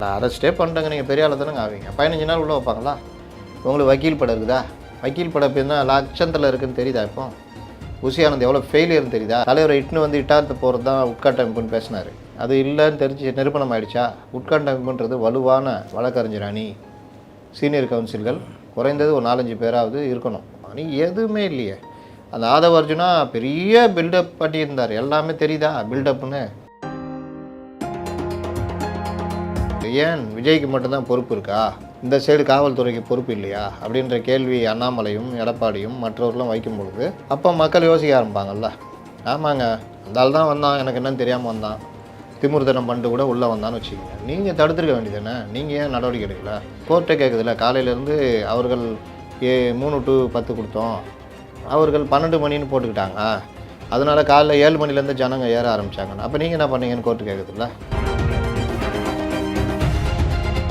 அரெஸ்ட்டே பண்ணிட்டாங்க, நீங்கள் பெரிய ஆளை தானங்க ஆவீங்க. 15 நாள் உள்ளே வைப்பாங்களா? உங்களுக்கு வக்கீல் படம் இருக்குதா? வக்கீல் படம் இப்போ என்ன லட்சத்தில் இருக்குதுன்னு தெரியுதா? இப்போ உசியானந்த் எவ்வளோ ஃபெயிலியர்னு தெரியுதா? தலைவரை இட்டுன்னு வந்து இட்டார்த்து போகிறது தான் உட்காட்டமைப்புன்னு பேசினார். அது இல்லைன்னு தெரிஞ்சு நிரூபணம் ஆகிடுச்சா? உட்காட்டமைப்புன்றது வலுவான வழக்கறிஞர் அணி, சீனியர் கவுன்சில்கள், குறைந்தது ஒரு 4-5 பேராவது இருக்கணும். அணி எதுவுமே இல்லையே. அந்த ஆதவ அர்ஜுனா பெரிய பில்டப் பண்ணியிருந்தார். எல்லாமே தெரியுதா பில்டப்னு? ஏன் விஜய்க்கு மட்டும்தான் பொறுப்பு இருக்கா? இந்த சைடு காவல்துறைக்கு பொறுப்பு இல்லையா? அப்படின்ற கேள்வி அண்ணாமலையும் எடப்பாடியும் மற்றவர்களும் வைக்கும் பொழுது அப்போ மக்கள் யோசிக்க ஆரம்பிப்பாங்கல்ல. ஆமாங்க, அந்த ஆள் தான் வந்தான், எனக்கு என்னன்னு தெரியாமல் வந்தான், திமிர்தனம் பண்ணிட்டு கூட உள்ளே வந்தான்னு வச்சுக்கோங்க. நீங்கள் தடுத்துருக்க வேண்டியதானே? நீங்கள் ஏன் நடவடிக்கை எடுக்கல? கோர்ட்டே கேட்குதுல்ல, காலையிலேருந்து அவர்கள் 3 to 10 கொடுத்தோம், அவர்கள் 12 மணின்னு போட்டுக்கிட்டாங்க, அதனால் காலைல 7 மணிலேருந்து ஜனங்க ஏற ஆரம்பித்தாங்கன்னு. அப்போ நீங்கள் என்ன பண்ணீங்கன்னு கோர்ட்டு கேட்குதுல்ல.